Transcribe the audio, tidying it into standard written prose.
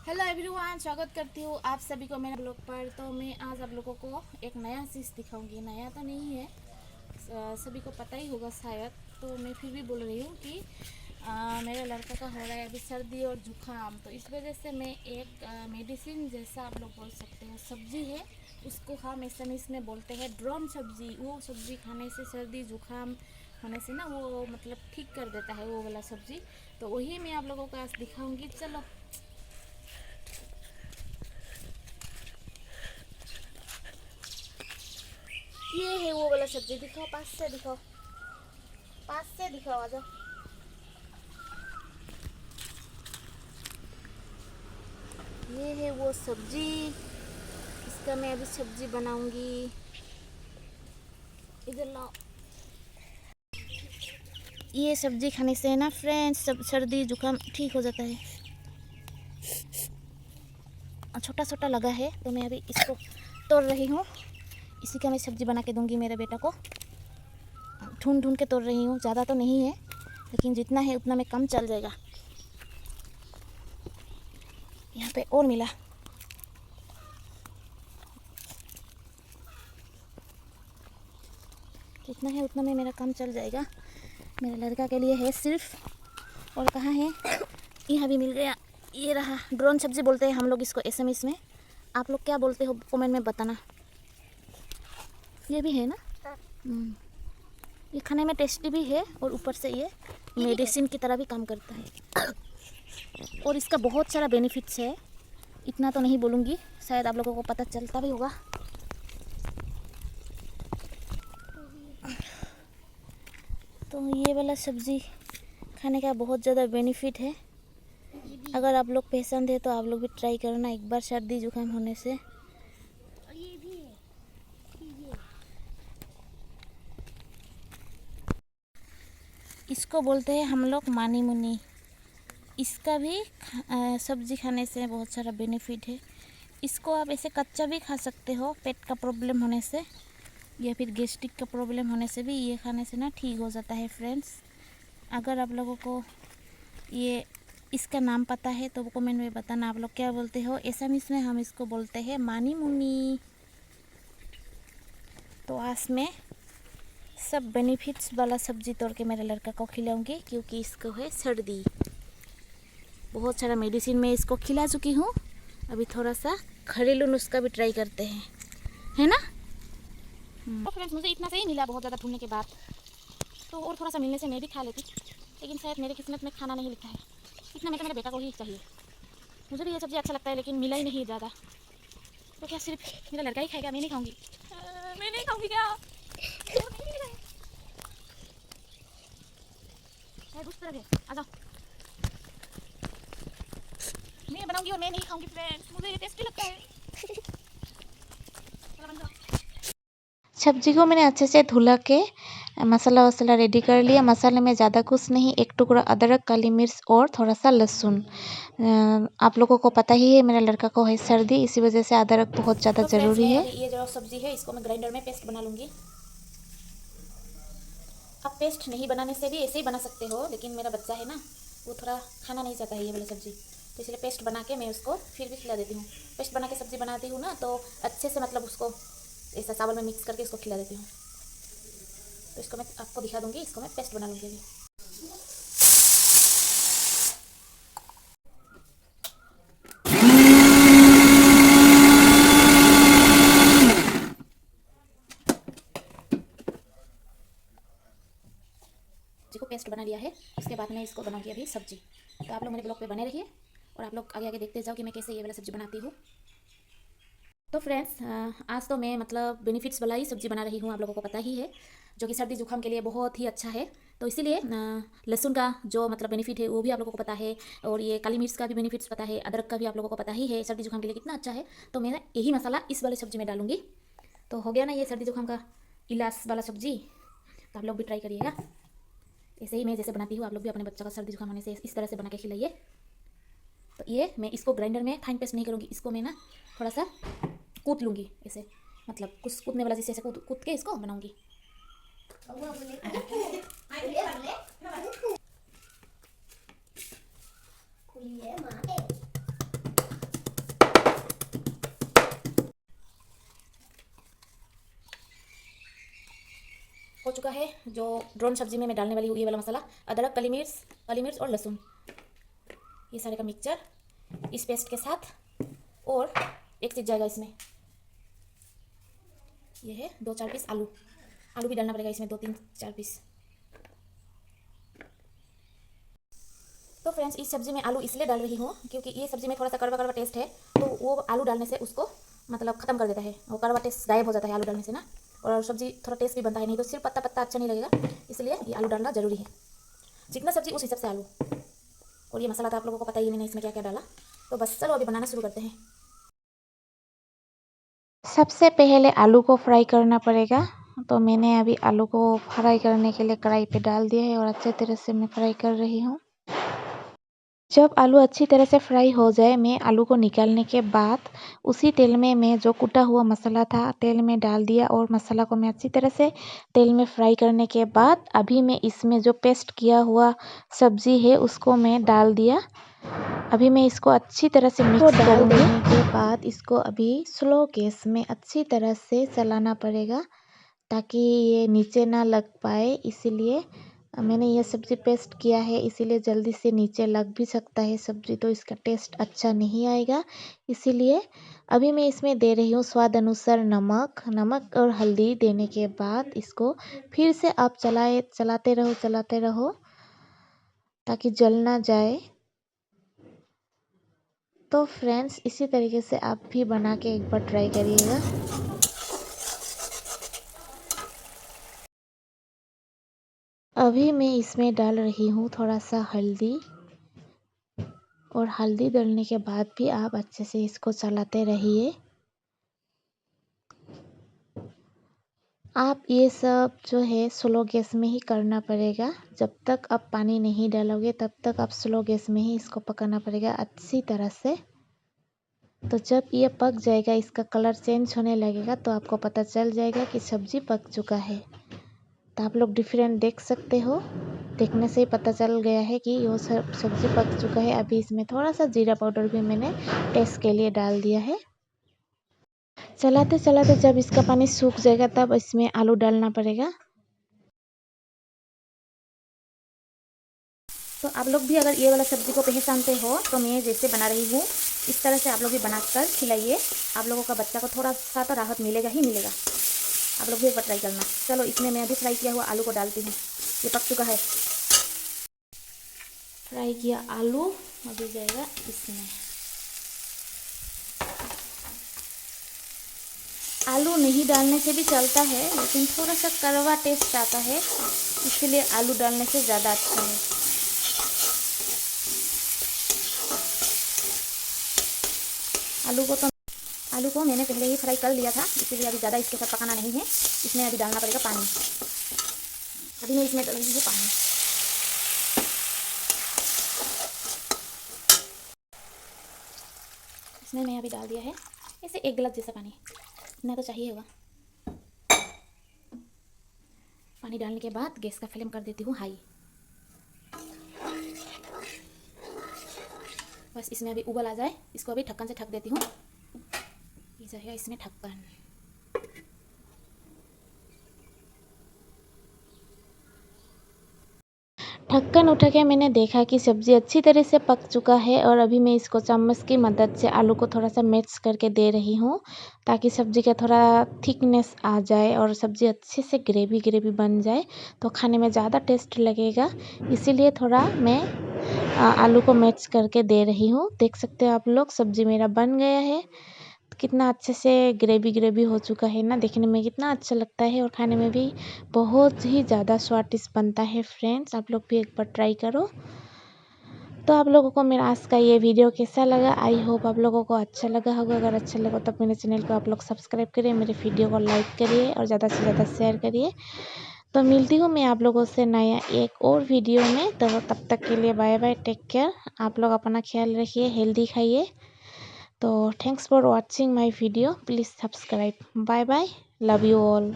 Hello everyone, स्वागत करती हूँ आप सभी को मेरे ब्लॉग पर। तो मैं आज आप लोगों को एक नया चीज़ दिखाऊंगी। नया तो नहीं है, सभी को पता ही होगा शायद, तो मैं फिर भी बोल रही हूँ कि मेरे लड़का का हो रहा है अभी सर्दी और जुकाम। तो इस वजह से मैं एक मेडिसिन जैसा आप लोग बोल सकते हो सब्जी है, उसको हम एसएमएस में बोलते हैं ड्रोन सब्जी। वो सब्जी खाने से सर्दी जुकाम होने से ना वो मतलब ठीक कर देता है वो वाला सब्जी। तो वही मैं आप लोगों को आज दिखाऊंगी। चलो, ये है वो वाला सब्जी। दिखाओ, पास से दिखाओ, पास से दिखाओ, आ जाओ। ये है वो सब्जी, इसका मैं अभी सब्जी बनाऊंगी। इधर लाओ। ये सब्जी खाने से ना फ्रेंड्स सब सर्दी जुकाम ठीक हो जाता है। छोटा छोटा लगा है तो मैं अभी इसको तोड़ रही हूँ। इसी का मैं सब्जी बना के दूंगी मेरे बेटा को। ढूंढ ढूंढ के तोड़ रही हूँ, ज़्यादा तो नहीं है लेकिन जितना है उतना में कम चल जाएगा। यहाँ पे और मिला। जितना है उतना में मेरा काम चल जाएगा। मेरे लड़का के लिए है सिर्फ। और कहाँ है? यहाँ भी मिल गया। ये रहा। ड्रोन सब्जी बोलते हैं हम लोग इसको एसएमएस में। आप लोग क्या बोलते हो कमेंट में बताना। ये भी है ना। ये खाने में टेस्टी भी है और ऊपर से ये मेडिसिन की तरह भी काम करता है। और इसका बहुत सारा बेनिफिट्स है, इतना तो नहीं बोलूँगी, शायद आप लोगों को पता चलता भी होगा। तो ये वाला सब्ज़ी खाने का बहुत ज़्यादा बेनिफिट है। अगर आप लोग पसंद है तो आप लोग भी ट्राई करना एक बार सर्दी जुकाम होने से। इसको बोलते हैं हम लोग मानी मुनी। इसका भी सब्ज़ी खाने से बहुत सारा बेनिफिट है। इसको आप ऐसे कच्चा भी खा सकते हो, पेट का प्रॉब्लम होने से या फिर गैस्ट्रिक का प्रॉब्लम होने से भी ये खाने से ना ठीक हो जाता है फ्रेंड्स। अगर आप लोगों को ये इसका नाम पता है तो कमेंट में बताना आप लोग क्या बोलते हो। एसामीस में हम इसको बोलते हैं मानी मुनी। तो आज मैं सब बेनिफिट्स वाला सब्जी तोड़ के मेरे लड़का को खिलाऊंगी, क्योंकि इसको है सर्दी। बहुत सारा मेडिसिन में इसको खिला चुकी हूँ। अभी थोड़ा सा घरेलू नुस्खा भी ट्राई करते हैं, है ना। तो फ्रेंड्स, मुझे इतना से ही मिला बहुत ज़्यादा ढूंढने के बाद। तो और थोड़ा सा मिलने से मैं भी खा लेती, लेकिन शायद मेरे किस्मत में खाना नहीं लिखा है। इतना में तो मेरे बेटा को ही चाहिए। मुझे भी ये सब्ज़ी अच्छा लगता है लेकिन मिला ही नहीं ज़्यादा। तो क्या सिर्फ मेरा लड़का ही खाएगा? मैं नहीं खाऊंगी। मैं नहीं खाऊंगी क्या? उस तरह है, आ जाओ। मैं बनाऊंगी और मैं नहीं खाऊंगी फ्रेंड्स, मुझे ये टेस्टी लगता है। सब्जी को मैंने अच्छे से धुला के मसाला वसाला रेडी कर लिया। मसाले में ज़्यादा कुछ नहीं, एक टुकड़ा अदरक, काली मिर्च और थोड़ा सा लहसुन। आप लोगों को पता ही है मेरा लड़का को है सर्दी, इसी वजह से अदरक बहुत ज़्यादा तो फ्रेंड्स, ज़रूरी मैं है। अभी ये जो सब्जी है इसको मैं ग्राइंडर में पेस्ट बना लूँगी। आप पेस्ट नहीं बनाने से भी ऐसे ही बना सकते हो, लेकिन मेरा बच्चा है ना, वो थोड़ा खाना नहीं चाहता है ये वाली सब्ज़ी, तो इसलिए पेस्ट बना के मैं उसको फिर भी खिला देती हूँ। पेस्ट बना के सब्ज़ी बनाती हूँ ना तो अच्छे से मतलब उसको ऐसा चावल में मिक्स करके इसको खिला देती हूँ। तो इसको मैं आपको दिखा दूँगी, इसको मैं पेस्ट बना लूँगी अभी। को पेस्ट बना लिया है, उसके बाद मैं इसको बनाऊंगी अभी सब्जी। तो आप लोग मेरे ब्लॉग पे बने रहिए और आप लोग आगे आगे देखते जाओ कि मैं कैसे ये वाला सब्जी बनाती हूँ। तो फ्रेंड्स, आज तो मैं मतलब बेनिफिट्स वाला ही सब्जी बना रही हूँ, आप लोगों को पता ही है, जो कि सर्दी जुकाम के लिए बहुत ही अच्छा है। तो इसीलिए लहसुन का जो मतलब बेनिफिट है वो भी आप लोगों को पता है, और ये काली मिर्च का भी बेनिफिट्स पता है, अदरक का भी आप लोगों को पता ही है सर्दी जुकाम के लिए कितना अच्छा है। तो मैं यही मसाला इस वाले सब्जी में डालूंगी। तो हो गया ना ये सर्दी जुकाम का इलाज वाला सब्जी। तो आप लोग भी ट्राई करिएगा ऐसे ही मैं जैसे बनाती हूँ। आप लोग भी अपने बच्चा का सर्दी जुकाम होने से इस तरह से बना के खिलाइए। तो ये मैं इसको ग्राइंडर में फाइन पेस्ट नहीं करूँगी, इसको मैं ना थोड़ा सा कूट लूँगी ऐसे, मतलब कुछ कूटने वाला जिससे ऐसे कूट के इसको बनाऊँगी। चुका है जो ड्रोन सब्जी में मैं डालने वाली हूँ, ये वाला मसाला, अदरक, काली मिर्च और लहसुन, ये सारे का मिक्सचर इस पेस्ट के साथ। और एक चीज़ जाएगा इसमें, ये है 2-4 पीस आलू भी डालना पड़ेगा इसमें, 2-3-4 पीस। तो फ्रेंड्स, इस सब्ज़ी में आलू इसलिए डाल रही हूँ क्योंकि ये सब्ज़ी में थोड़ा सा कड़वा कड़वा टेस्ट है, तो वो आलू डालने से उसको मतलब ख़त्म कर देता है, वो कड़वा टेस्ट गायब हो जाता है आलू डालने से ना। और सब्ज़ी थोड़ा टेस्ट भी बनता है, नहीं तो सिर्फ पत्ता पत्ता अच्छा नहीं लगेगा, इसलिए ये आलू डालना ज़रूरी है। जितना सब्ज़ी उस हिसाब से आलू। और ये मसाला तो आप लोगों को पता ही, मैंने इसमें क्या क्या डाला। तो बस चलो अभी बनाना शुरू करते हैं। सबसे पहले आलू को फ्राई करना पड़ेगा। तो मैंने अभी आलू को फ्राई करने के लिए कढ़ाई पे डाल दिया है और अच्छे तरह से मैं फ्राई कर रही हूँ। जब आलू अच्छी तरह से फ्राई हो जाए, मैं आलू को निकालने के बाद उसी तेल में मैं जो कूटा हुआ मसाला था तेल में डाल दिया और मसाला को मैं अच्छी तरह से तेल में फ्राई करने के बाद अभी मैं इसमें जो पेस्ट किया हुआ सब्जी है उसको मैं डाल दिया। अभी मैं इसको अच्छी तरह से मिक्स डाल देने के बाद इसको अभी स्लो गैस में अच्छी तरह से चलाना पड़ेगा ताकि ये नीचे ना लग पाए। इसीलिए मैंने ये सब्ज़ी पेस्ट किया है, इसीलिए जल्दी से नीचे लग भी सकता है सब्ज़ी, तो इसका टेस्ट अच्छा नहीं आएगा। इसीलिए अभी मैं इसमें दे रही हूँ स्वाद अनुसार नमक और हल्दी देने के बाद इसको फिर से आप चलाते रहो ताकि जल ना जाए। तो फ्रेंड्स, इसी तरीके से आप भी बना के एक बार ट्राई करिएगा। अभी मैं इसमें डाल रही हूँ थोड़ा सा हल्दी, और हल्दी डालने के बाद भी आप अच्छे से इसको चलाते रहिए। आप ये सब जो है स्लो गैस में ही करना पड़ेगा। जब तक आप पानी नहीं डालोगे तब तक आप स्लो गैस में ही इसको पकाना पड़ेगा अच्छी तरह से। तो जब ये पक जाएगा, इसका कलर चेंज होने लगेगा, तो आपको पता चल जाएगा कि सब्ज़ी पक चुका है। तो आप लोग डिफरेंट देख सकते हो, देखने से ही पता चल गया है कि ये सब्ज़ी पक चुका है। अभी इसमें थोड़ा सा जीरा पाउडर भी मैंने टेस्ट के लिए डाल दिया है। चलाते चलाते जब इसका पानी सूख जाएगा तब इसमें आलू डालना पड़ेगा। तो आप लोग भी अगर ये वाला सब्ज़ी को पहचानते हो तो मैं जैसे बना रही हूँ इस तरह से आप लोग भी बनाकर खिलाइए। आप लोगों का बच्चा को थोड़ा सा तो राहत मिलेगा ही मिलेगा। आप लोग भी एक बार ट्राई करना। चलो, इसमें मैं अभी फ्राई किया हुआ आलू को डालती हूँ। ये पक चुका है, फ्राई किया आलू अभी जाएगा इसमें। आलू नहीं डालने से भी चलता है, लेकिन थोड़ा सा कड़वा टेस्ट आता है, इसलिए आलू डालने से ज़्यादा अच्छा है। आलू को मैंने पहले ही फ्राई कर लिया था, इसीलिए अभी ज़्यादा इसके साथ पकाना नहीं है। इसमें अभी डालना पड़ेगा पानी। अभी मैं इसमें डाल रही हूँ पानी। इसमें मैं अभी डाल दिया है ऐसे 1 गिलास जैसा पानी, इतना तो चाहिए होगा। पानी डालने के बाद गैस का फ्लेम कर देती हूँ हाई। बस इसमें अभी उबल आ जाए, इसको अभी ढक्कन से ढक देती हूँ। ये जाएगा इसमें ढक्कन। ढक्कन उठा के मैंने देखा कि सब्ज़ी अच्छी तरह से पक चुका है और अभी मैं इसको चम्मच की मदद से आलू को थोड़ा सा मिक्स करके दे रही हूँ ताकि सब्ज़ी का थोड़ा थिकनेस आ जाए और सब्ज़ी अच्छे से ग्रेवी बन जाए, तो खाने में ज़्यादा टेस्ट लगेगा। इसीलिए थोड़ा मैं आलू को मिक्स करके दे रही हूँ। देख सकते हो आप लोग, सब्ज़ी मेरा बन गया है। कितना अच्छे से ग्रेवी हो चुका है ना, देखने में कितना अच्छा लगता है और खाने में भी बहुत ही ज़्यादा स्वादिष्ट बनता है। फ्रेंड्स, आप लोग भी एक बार ट्राई करो। तो आप लोगों को मेरा आज का ये वीडियो कैसा लगा? आई होप आप लोगों को अच्छा लगा होगा। अगर अच्छा लगा तो मेरे चैनल को आप लोग सब्सक्राइब करिए, मेरे वीडियो को लाइक करिए और ज़्यादा से ज़्यादा शेयर करिए। तो मिलती हूँ मैं आप लोगों से नया एक और वीडियो में। तो तब तक के लिए बाय बाय, टेक केयर। आप लोग अपना ख्याल रखिए, हेल्दी खाइए। तो thanks for watching my video, please subscribe. Bye bye, love you all.